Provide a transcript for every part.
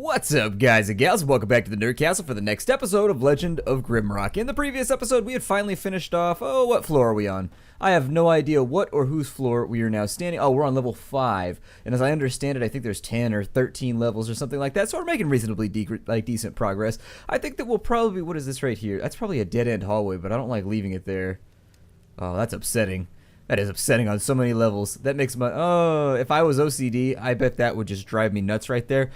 What's up, guys and gals? Welcome back to the Nerd Castle for the next episode of Legend of Grimrock. In the previous episode, we had finally finished off... Oh, what floor are we on? I have no idea what or whose floor we are now standing. Oh, we're on level 5. And as I understand it, I think there's 10 or 13 levels or something like that. So we're making reasonably decent progress. I think that we'll probably... What is this right here? That's probably a dead-end hallway, but I don't like leaving it there. Oh, that's upsetting. That is upsetting on so many levels. That makes my... Oh, if I was OCD, I bet that would just drive me nuts right there.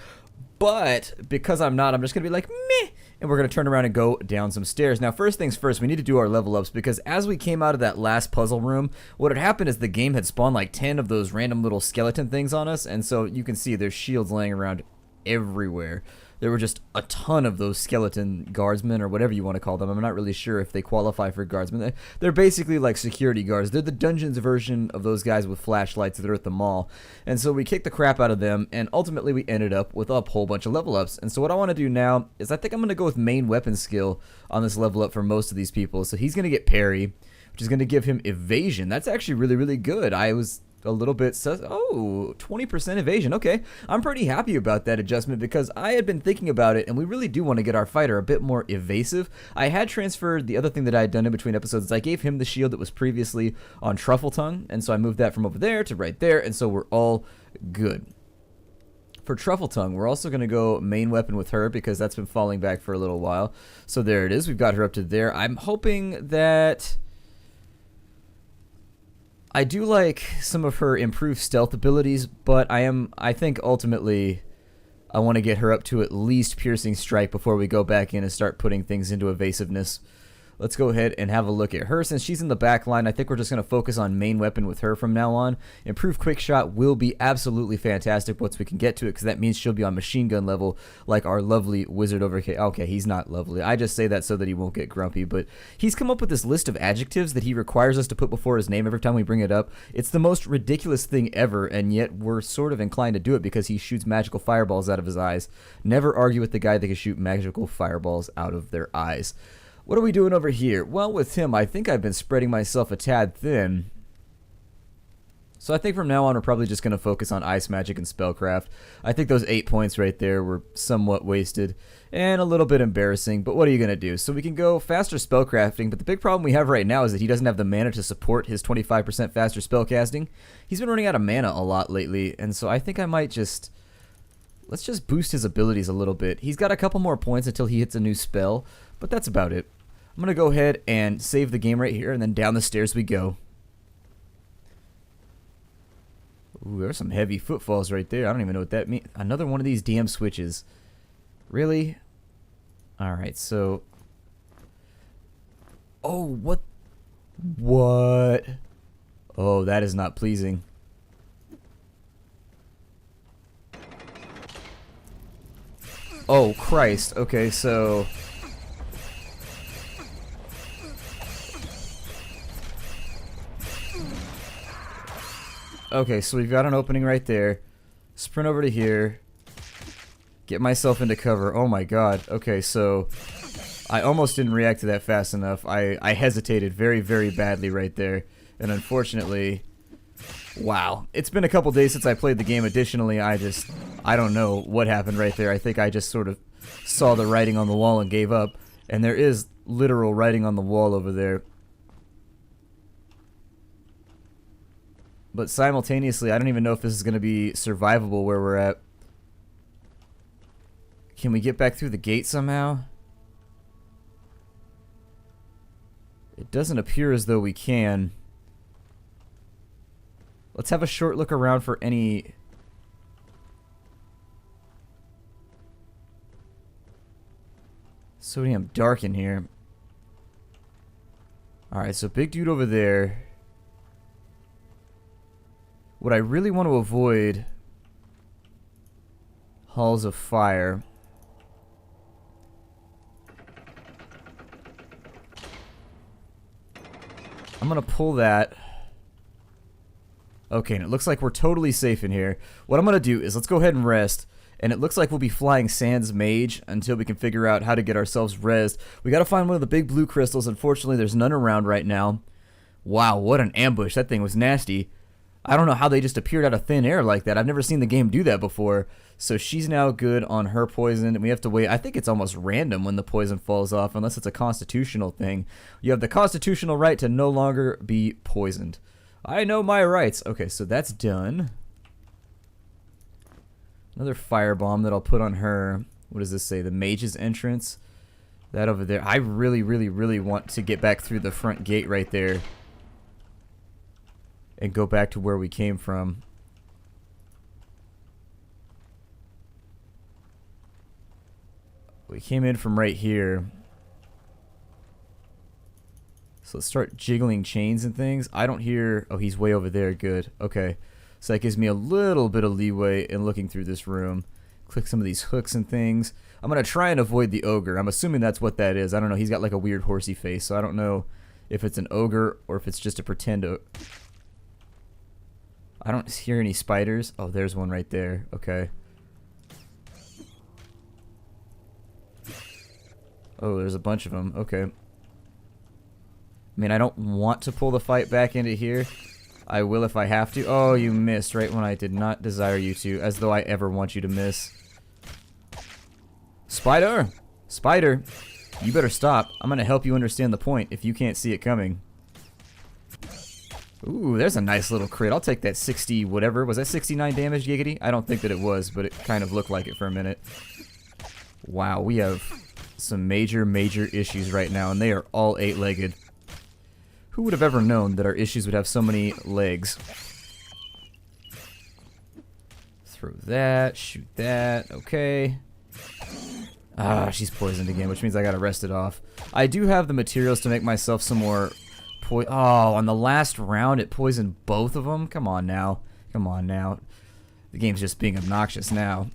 But because I'm not, I'm just going to be like, meh, and we're going to turn around and go down some stairs. Now, first things first, we need to do our level ups because as we came out of that last puzzle room, what had happened is the game had spawned like 10 of those random little skeleton things on us, and so you can see there's shields laying around everywhere. There were just a ton of those skeleton guardsmen, or whatever you want to call them. I'm not really sure if they qualify for guardsmen. They're basically like security guards. They're the dungeons version of those guys with flashlights that are at the mall. And so we kicked the crap out of them, and ultimately we ended up with a whole bunch of level ups. And so what I want to do now is I think I'm going to go with main weapon skill on this level up for most of these people. So he's going to get parry, which is going to give him evasion. That's actually really, really good. I was... a little bit, oh, 20% evasion. Okay, I'm pretty happy about that adjustment because I had been thinking about it and we really do want to get our fighter a bit more evasive. I had transferred the other thing that I had done in between episodes is I gave him the shield that was previously on Truffle Tongue, and so I moved that from over there to right there, and so we're all good. For Truffle Tongue, we're also going to go main weapon with her because that's been falling back for a little while. So there it is. We've got her up to there. I'm hoping that... I do like some of her improved stealth abilities, but I think ultimately I want to get her up to at least Piercing Strike before we go back in and start putting things into evasiveness. Let's go ahead and have a look at her. Since she's in the back line, I think we're just going to focus on main weapon with her from now on. Improved quick shot will be absolutely fantastic once we can get to it, because that means she'll be on machine gun level like our lovely wizard over here. Okay, he's not lovely. I just say that so that he won't get grumpy, but he's come up with this list of adjectives that he requires us to put before his name every time we bring it up. It's the most ridiculous thing ever, and yet we're sort of inclined to do it because he shoots magical fireballs out of his eyes. Never argue with the guy that can shoot magical fireballs out of their eyes. What are we doing over here? Well, with him, I think I've been spreading myself a tad thin. So I think from now on, we're probably just going to focus on Ice Magic and Spellcraft. I think those 8 points right there were somewhat wasted and a little bit embarrassing, but what are you going to do? So we can go faster spellcrafting, but the big problem we have right now is that he doesn't have the mana to support his 25% faster spellcasting. He's been running out of mana a lot lately, and so I think I might just... Let's just boost his abilities a little bit. He's got a couple more points until he hits a new spell, but that's about it. I'm going to go ahead and save the game right here, and then down the stairs we go. Ooh, there's some heavy footfalls right there. I don't even know what that means. Another one of these damn switches. Really? Alright, so... Oh, what? What? Oh, that is not pleasing. Oh, Christ. Okay, so... Okay, so we've got an opening right there. Sprint over to here. Get myself into cover. Oh my god. Okay, so... I almost didn't react to that fast enough. I hesitated very, very badly right there. And unfortunately... Wow. It's been a couple days since I played the game. Additionally, I don't know what happened right there. I think I just sort of saw the writing on the wall and gave up. And there is literal writing on the wall over there. But simultaneously, I don't even know if this is going to be survivable where we're at. Can we get back through the gate somehow? It doesn't appear as though we can. Let's have a short look around for any... So damn dark in here. Alright, so big dude over there. What I really want to avoid... Halls of Fire. I'm gonna pull that. Okay, and it looks like we're totally safe in here. What I'm gonna do is let's go ahead and rest. And it looks like we'll be flying Sans Mage until we can figure out how to get ourselves rezzed. We gotta find one of the big blue crystals. Unfortunately, there's none around right now. Wow, what an ambush. That thing was nasty. I don't know how they just appeared out of thin air like that. I've never seen the game do that before. So she's now good on her poison, and we have to wait. I think it's almost random when the poison falls off, unless it's a constitutional thing. You have the constitutional right to no longer be poisoned. I know my rights. Okay, so that's done. Another firebomb that I'll put on her. What does this say? The mage's entrance. That over there. I really, really, really want to get back through the front gate right there and go back to where we came from. We came in from right here. So let's start jiggling chains and things. I don't hear... Oh, he's way over there. Good. Okay. So that gives me a little bit of leeway in looking through this room. Click some of these hooks and things. I'm going to try and avoid the ogre. I'm assuming that's what that is. I don't know. He's got like a weird horsey face, so I don't know if it's an ogre or if it's just a pretend ogre. I don't hear any spiders. Oh, there's one right there. Okay. Oh, there's a bunch of them. Okay. I mean, I don't want to pull the fight back into here. I will if I have to. Oh, you missed right when I did not desire you to, as though I ever want you to miss. Spider! Spider! You better stop. I'm going to help you understand the point if you can't see it coming. Ooh, there's a nice little crit. I'll take that 60 whatever. Was that 69 damage, Giggity? I don't think that it was, but it kind of looked like it for a minute. Wow, we have some major, major issues right now, and they are all 8-legged. Who would have ever known that our issues would have so many legs? Throw that, shoot that, okay. Ah, she's poisoned again, which means I gotta rest it off. I do have the materials to make myself some more... Oh, on the last round it poisoned both of them? Come on now. Come on now. The game's just being obnoxious now.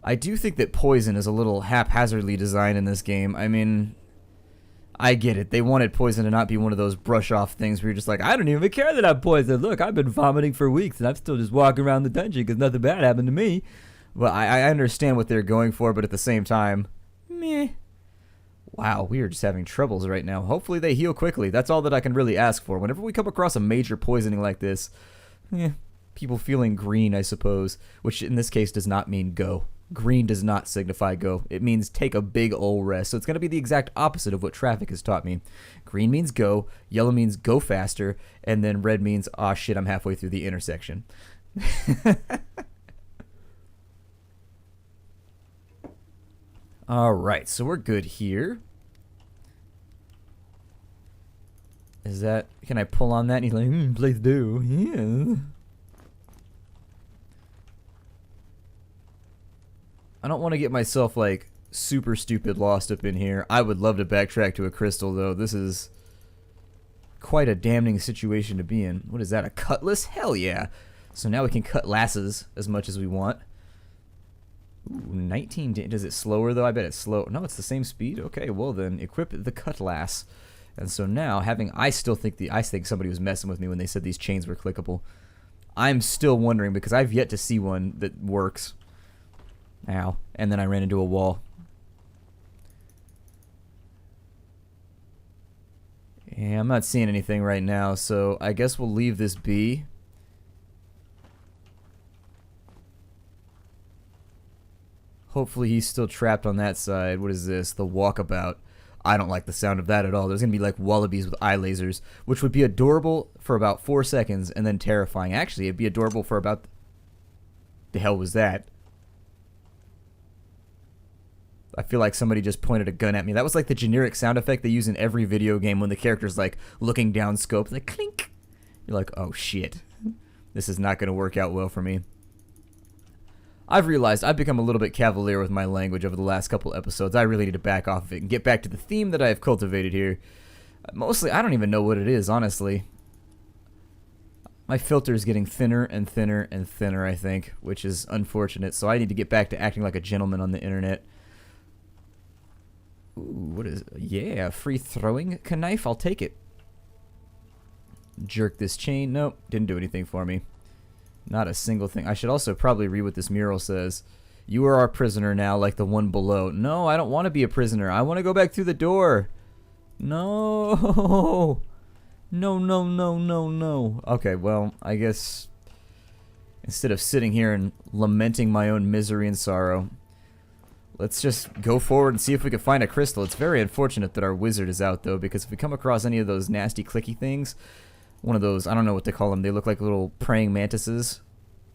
I do think that poison is a little haphazardly designed in this game. I mean, I get it. They wanted poison to not be one of those brush-off things where you're just like, I don't even care that I'm poisoned. Look, I've been vomiting for weeks and I'm still just walking around the dungeon because nothing bad happened to me. Well, I understand what they're going for, but at the same time, meh. Wow, we are just having troubles right now. Hopefully they heal quickly. That's all that I can really ask for. Whenever we come across a major poisoning like this, people feeling green, I suppose, which in this case does not mean go. Green does not signify go. It means take a big ol' rest. So it's going to be the exact opposite of what traffic has taught me. Green means go, yellow means go faster, and then red means, aw shit, I'm halfway through the intersection. Alright, so we're good here. Is that... Can I pull on that? And he's like, please do. Yeah. I don't want to get myself, like, super stupid lost up in here. I would love to backtrack to a crystal, though. This is quite a damning situation to be in. What is that, a cutlass? Hell yeah. So now we can cut lasses as much as we want. Ooh, 19. Does it slower, though? I bet it's slow. No, it's the same speed? Okay, well then, equip the cutlass. And so now, I think somebody was messing with me when they said these chains were clickable. I'm still wondering, because I've yet to see one that works. Ow. And then I ran into a wall. Yeah, I'm not seeing anything right now, so I guess we'll leave this be. Hopefully he's still trapped on that side. What is this? The walkabout. I don't like the sound of that at all. There's going to be like wallabies with eye lasers, which would be adorable for about 4 seconds and then terrifying. Actually, it'd be adorable for about... The hell was that? I feel like somebody just pointed a gun at me. That was like the generic sound effect they use in every video game when the character's like looking down scope. Like clink. You're like, oh shit. This is not going to work out well for me. I've realized I've become a little bit cavalier with my language over the last couple episodes. I really need to back off of it and get back to the theme that I have cultivated here. Mostly, I don't even know what it is, honestly. My filter is getting thinner and thinner and thinner, I think, which is unfortunate. So I need to get back to acting like a gentleman on the internet. Ooh, what is it? Yeah, free throwing knife. I'll take it. Jerk this chain. Nope, didn't do anything for me. Not a single thing. I should also probably read what this mural says. You are our prisoner now, like the one below. No, I don't want to be a prisoner. I want to go back through the door. No. No, no, no, no, no. Okay, well, I guess instead of sitting here and lamenting my own misery and sorrow, let's just go forward and see if we can find a crystal. It's very unfortunate that our wizard is out, though, because if we come across any of those nasty clicky things, one of those, I don't know what they call them, they look like little praying mantises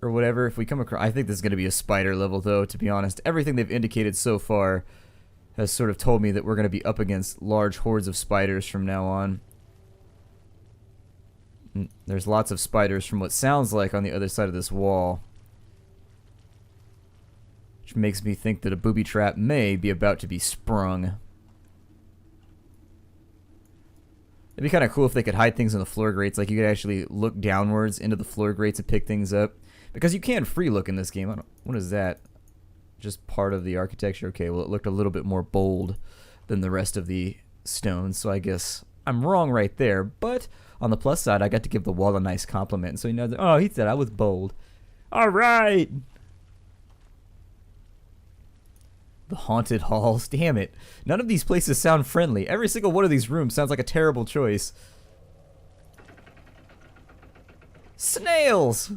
or whatever. If we come across, I think this is going to be a spider level, though, to be honest. Everything they've indicated so far has sort of told me that we're going to be up against large hordes of spiders from now on. There's lots of spiders from what sounds like on the other side of this wall, which makes me think that a booby trap may be about to be sprung. It'd be kind of cool if they could hide things in the floor grates, like you could actually look downwards into the floor grates and pick things up, because you can free look in this game. What is that? Just part of the architecture? Okay, well, it looked a little bit more bold than the rest of the stones, so I guess I'm wrong right there, but on the plus side, I got to give the wall a nice compliment. So, you know, oh, he said I was bold. All right. The haunted halls. Damn it. None of these places sound friendly. Every single one of these rooms sounds like a terrible choice. Snails!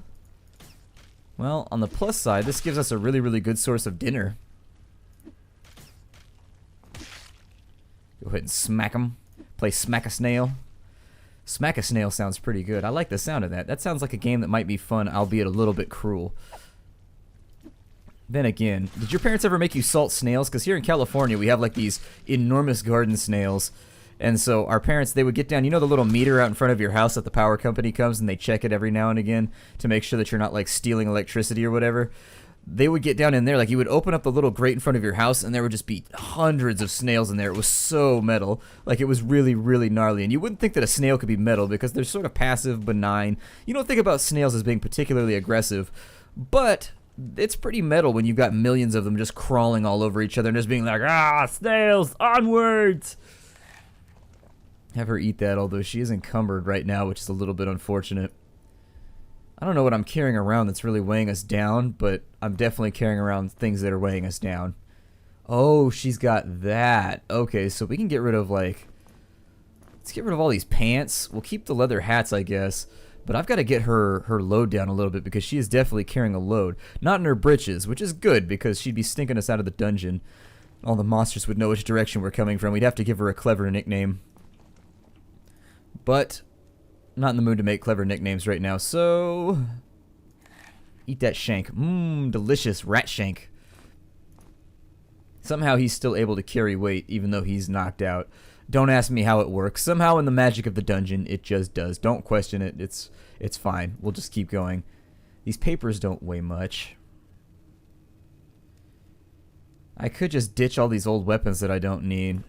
Well, on the plus side, this gives us a really, really good source of dinner. Go ahead and smack them. Play Smackasnail. Smackasnail sounds pretty good. I like the sound of that. That sounds like a game that might be fun, albeit a little bit cruel. Then again, did your parents ever make you salt snails? Because here in California, we have like these enormous garden snails. And so our parents, they would get down, you know the little meter out in front of your house that the power company comes and they check it every now and again to make sure that you're not like stealing electricity or whatever? They would get down in there, like you would open up the little grate in front of your house and there would just be hundreds of snails in there. It was so metal. Like it was really, really gnarly. And you wouldn't think that a snail could be metal because they're sort of passive, benign. You don't think about snails as being particularly aggressive, but it's pretty metal when you've got millions of them just crawling all over each other and just being like, ah, snails, onwards! Have her eat that, although she is encumbered right now, which is a little bit unfortunate. I don't know what I'm carrying around that's really weighing us down, but I'm definitely carrying around things that are weighing us down. Oh, she's got that. Okay, so we can get rid of, like... Let's get rid of all these pants. We'll keep the leather hats, I guess. But I've got to get her load down a little bit because she is definitely carrying a load. Not in her britches, which is good because she'd be stinking us out of the dungeon. All the monsters would know which direction we're coming from. We'd have to give her a clever nickname. But... not in the mood to make clever nicknames right now, so... eat that shank. Mmm, delicious rat shank. Somehow he's still able to carry weight, even though he's knocked out. Don't ask me how it works. Somehow in the magic of the dungeon, it just does. Don't question it. It's fine. We'll just keep going. These papers don't weigh much. I could just ditch all these old weapons that I don't need.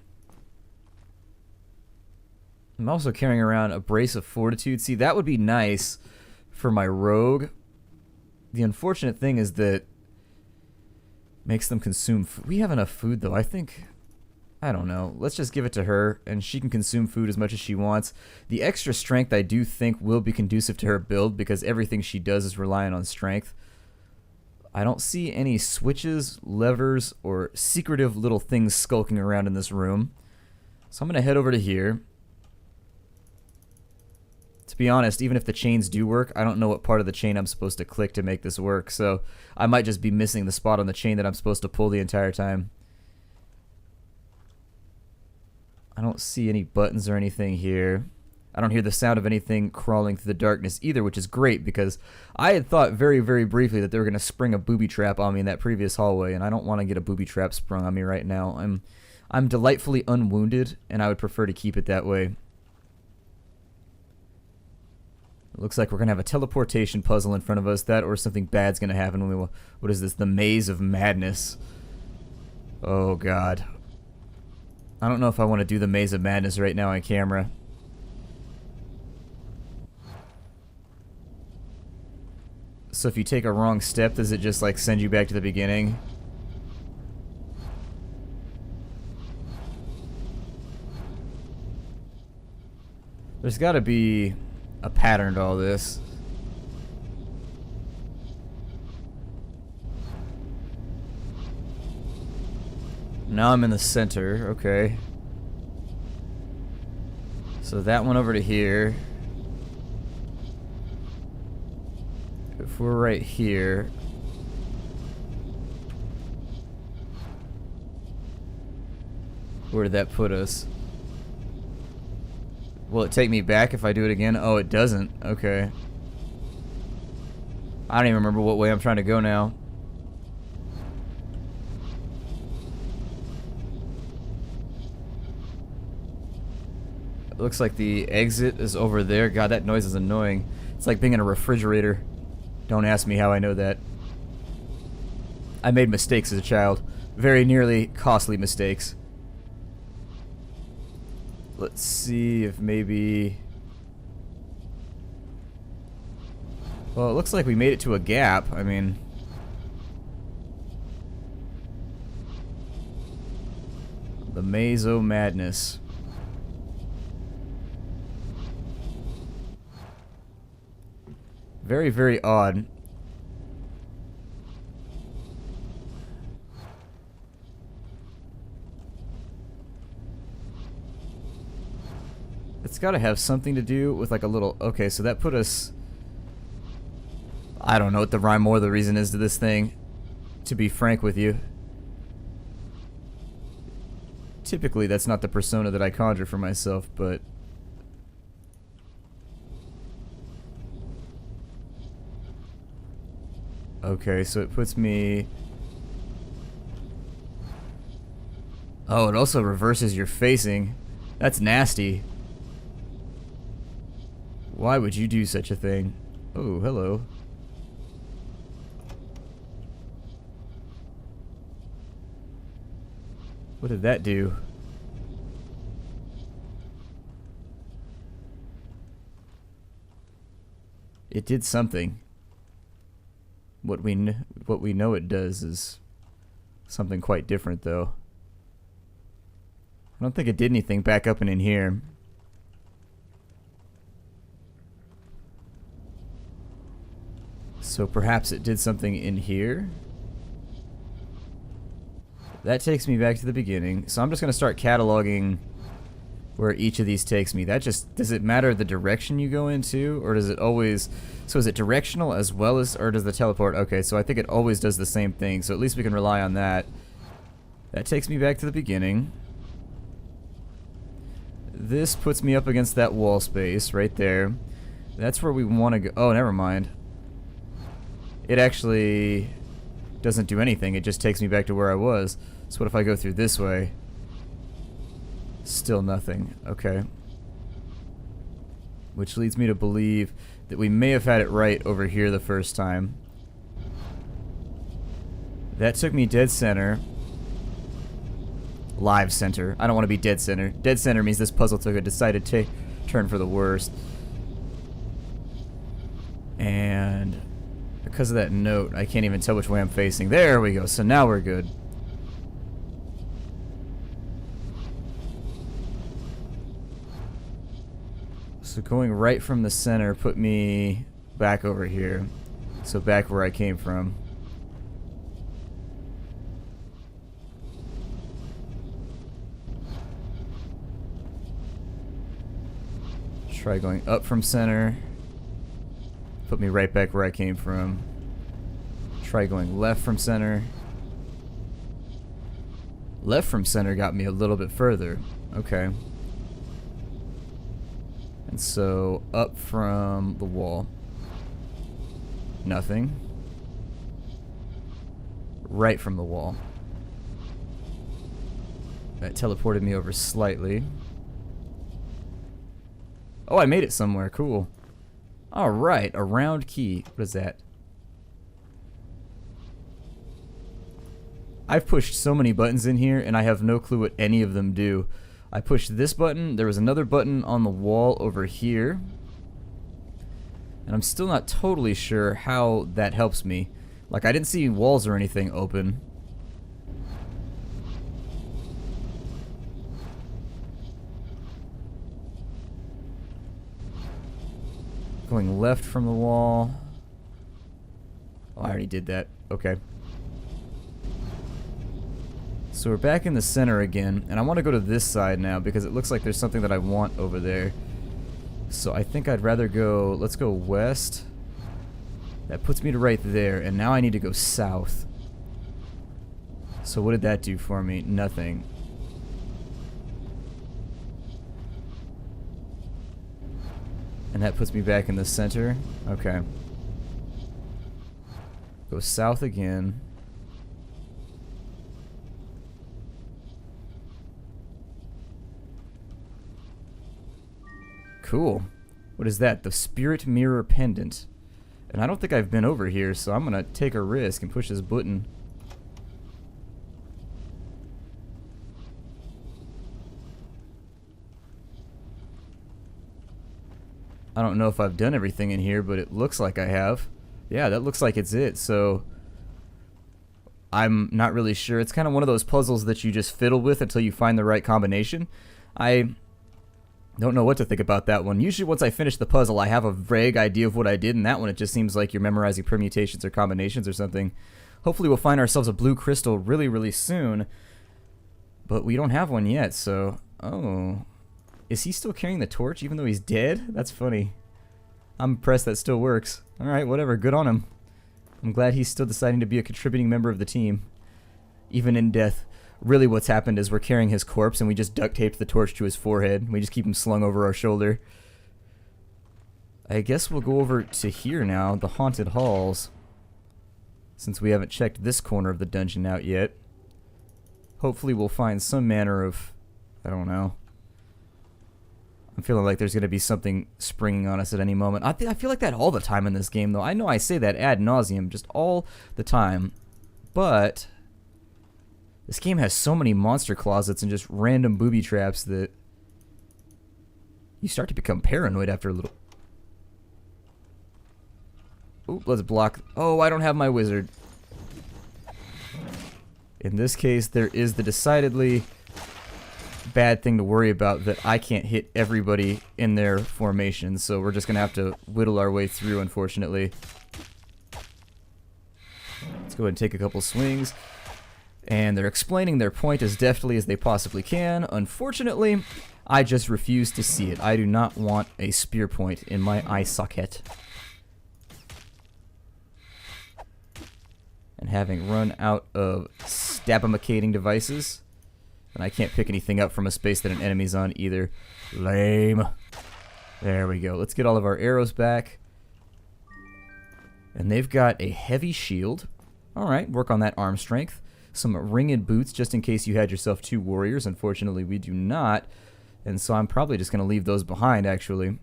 I'm also carrying around a brace of fortitude. See, that would be nice for my rogue. The unfortunate thing is that makes them consume food. We have enough food, though. I think... I don't know. Let's just give it to her, and she can consume food as much as she wants. The extra strength, I do think, will be conducive to her build, because everything she does is reliant on strength. I don't see any switches, levers, or secretive little things skulking around in this room. So I'm going to head over to here. To be honest, even if the chains do work, I don't know what part of the chain I'm supposed to click to make this work, so I might just be missing the spot on the chain that I'm supposed to pull the entire time. I don't see any buttons or anything here. I don't hear the sound of anything crawling through the darkness either, which is great because I had thought very, very briefly that they were going to spring a booby trap on me in that previous hallway, and I don't want to get a booby trap sprung on me right now. I'm delightfully unwounded, and I would prefer to keep it that way. It looks like we're going to have a teleportation puzzle in front of us. That or something bad's going to happen when we... What is this? The Maze of Madness. Oh, God. I don't know if I want to do the Maze of Madness right now on camera. So if you take a wrong step, does it just like send you back to the beginning? There's got to be a pattern to all this. Now I'm in the center, okay. So that one over to here. If we're right here... Where did that put us? Will it take me back if I do it again? Oh, it doesn't. Okay. I don't even remember what way I'm trying to go now. It looks like the exit is over there. God, that noise is annoying. It's like being in a refrigerator. Don't ask me how I know that. I made mistakes as a child. Very nearly costly mistakes. Let's see if maybe... Well, it looks like we made it to a gap. I mean... The Maze o' Madness. Very, very odd. It's got to have something to do with like a little... Okay, so that put us... I don't know what the rhyme or the reason is to this thing, to be frank with you. Typically, that's not the persona that I conjure for myself, but... Okay, so it puts me... Oh, it also reverses your facing. That's nasty. Why would you do such a thing? Oh, hello. What did that do? It did something. What we know it does is something quite different, though. I don't think it did anything back up and in here. So perhaps it did something in here? That takes me back to the beginning. So I'm just going to start cataloging where each of these takes me. That just... Does it matter the direction you go into? Or does it always... So is it directional as well as... Or does the teleport... Okay, so I think it always does the same thing. So at least we can rely on that. That takes me back to the beginning. This puts me up against that wall space right there. That's where we want to go. Oh, never mind. It actually doesn't do anything. It just takes me back to where I was. So what if I go through this way? Still nothing. Okay. Which leads me to believe that we may have had it right over here the first time. That took me dead center. Live center. I don't want to be dead center. Dead center means this puzzle took a decided turn for the worst. And because of that note, I can't even tell which way I'm facing. There we go. So now we're good. So going right from the center put me back over here. So back where I came from. Try going up from center. Put me right back where I came from. Try going left from center. Left from center got me a little bit further. Okay. And so up from the wall. Nothing. Right from the wall. That teleported me over slightly. Oh, I made it somewhere. Cool. Alright, a round key. What is that? I've pushed so many buttons in here, and I have no clue what any of them do. I pushed this button. There was another button on the wall over here. And I'm still not totally sure how that helps me. Like, I didn't see walls or anything open. Going left from the wall. Oh, I already did that. Okay. So we're back in the center again, and I want to go to this side now because it looks like there's something that I want over there. So I think I'd rather go, let's go west. That puts me to right there, and now I need to go south. So what did that do for me? Nothing. And that puts me back in the center. Okay. Go south again. Cool. What is that? The Spirit Mirror Pendant. And I don't think I've been over here, so I'm gonna take a risk and push this button. I don't know if I've done everything in here, but it looks like I have. Yeah, that looks like it's it, so I'm not really sure. It's kind of one of those puzzles that you just fiddle with until you find the right combination. I don't know what to think about that one. Usually once I finish the puzzle, I have a vague idea of what I did, and that one it just seems like you're memorizing permutations or combinations or something. Hopefully we'll find ourselves a blue crystal really, really soon. But we don't have one yet, so... Oh... Is he still carrying the torch even though he's dead? That's funny. I'm impressed that still works. Alright, whatever. Good on him. I'm glad he's still deciding to be a contributing member of the team. Even in death. Really what's happened is we're carrying his corpse and we just duct taped the torch to his forehead. We just keep him slung over our shoulder. I guess we'll go over to here now, the Haunted Halls. Since we haven't checked this corner of the dungeon out yet. Hopefully we'll find some manner of... I don't know. I'm feeling like there's going to be something springing on us at any moment. I feel like that all the time in this game, though. I know I say that ad nauseum just all the time. But this game has so many monster closets and just random booby traps that you start to become paranoid after a little. Oop, let's block. Oh, I don't have my wizard. In this case, there is the decidedly bad thing to worry about that I can't hit everybody in their formation, so we're just gonna have to whittle our way through, unfortunately. Let's go ahead and take a couple swings. And they're explaining their point as deftly as they possibly can. Unfortunately, I just refuse to see it. I do not want a spear point in my eye socket. And having run out of stabamacating devices, and I can't pick anything up from a space that an enemy's on either. Lame. There we go. Let's get all of our arrows back. And they've got a heavy shield. Alright, work on that arm strength. Some ringed boots just in case you had yourself two warriors. Unfortunately, we do not. And so I'm probably just going to leave those behind, actually.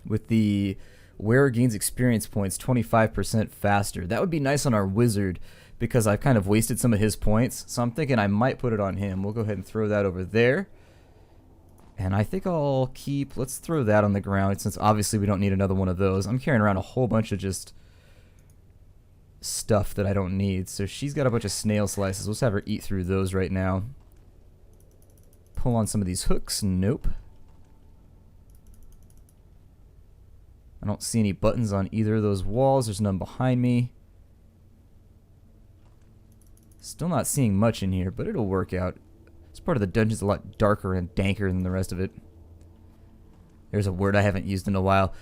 With the wearer gains experience points 25% faster. That would be nice on our wizard, because I've kind of wasted some of his points, so I'm thinking I might put it on him. We'll go ahead and throw that over there. And I think I'll keep... Let's throw that on the ground, since obviously we don't need another one of those. I'm carrying around a whole bunch of just stuff that I don't need. So she's got a bunch of snail slices. Let's have her eat through those right now. Pull on some of these hooks. Nope. I don't see any buttons on either of those walls. There's none behind me. Still not seeing much in here, but it'll work out. This part of the dungeon's a lot darker and danker than the rest of it. There's a word I haven't used in a while.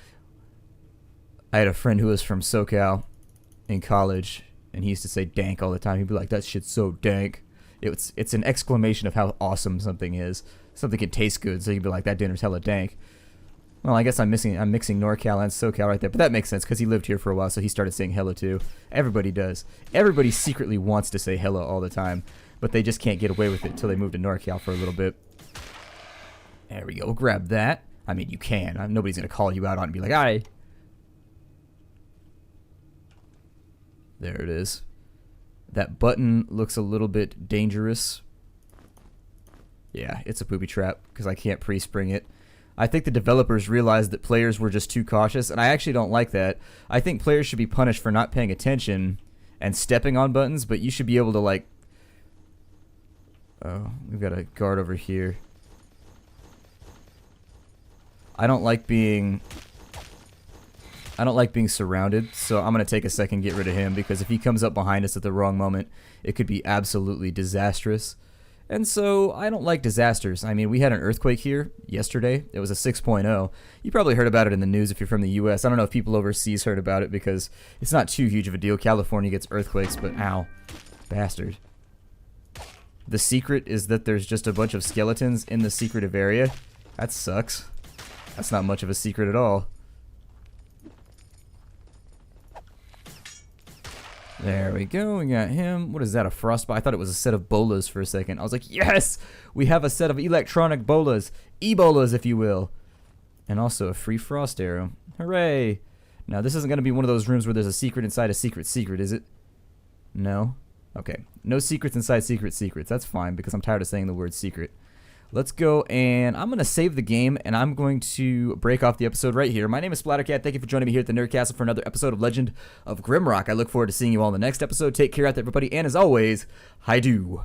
I had a friend who was from SoCal in college, and he used to say dank all the time. He'd be like, that shit's so dank. It's an exclamation of how awesome something is. Something can taste good, so you'd be like, that dinner's hella dank. Well, I guess I'm mixing NorCal and SoCal right there, but that makes sense because he lived here for a while, so he started saying hella too. Everybody does. Everybody secretly wants to say hella all the time, but they just can't get away with it until they move to NorCal for a little bit. There we go. We'll grab that. I mean, you can. Nobody's going to call you out on it and be like, aye. There it is. That button looks a little bit dangerous. Yeah, it's a booby trap because I can't pre-spring it. I think the developers realized that players were just too cautious, and I actually don't like that. I think players should be punished for not paying attention and stepping on buttons, but you should be able to, like... Oh, we've got a guard over here. I don't like being... I don't like being surrounded, so I'm going to take a second and get rid of him, because if he comes up behind us at the wrong moment, it could be absolutely disastrous. And so I don't like disasters. I mean, we had an earthquake here yesterday. It was a 6.0. You probably heard about it in the news if you're from the US. I don't know if people overseas heard about it because it's not too huge of a deal. California gets earthquakes, but ow, bastard. The secret is that there's just a bunch of skeletons in the secretive area. That sucks. That's not much of a secret at all. There we go, we got him. What is that, a frostbite? I thought it was a set of bolas for a second. I was like, yes! We have a set of electronic bolas. Ebolas, if you will. And also a free frost arrow. Hooray! Now, this isn't going to be one of those rooms where there's a secret inside a secret, is it? No? Okay. No secrets inside secrets. That's fine, because I'm tired of saying the word secret. Let's go, and I'm going to save the game, and I'm going to break off the episode right here. My name is Splattercat. Thank you for joining me here at the Nerd Castle for another episode of Legend of Grimrock. I look forward to seeing you all in the next episode. Take care out there, everybody, and as always, hi-do.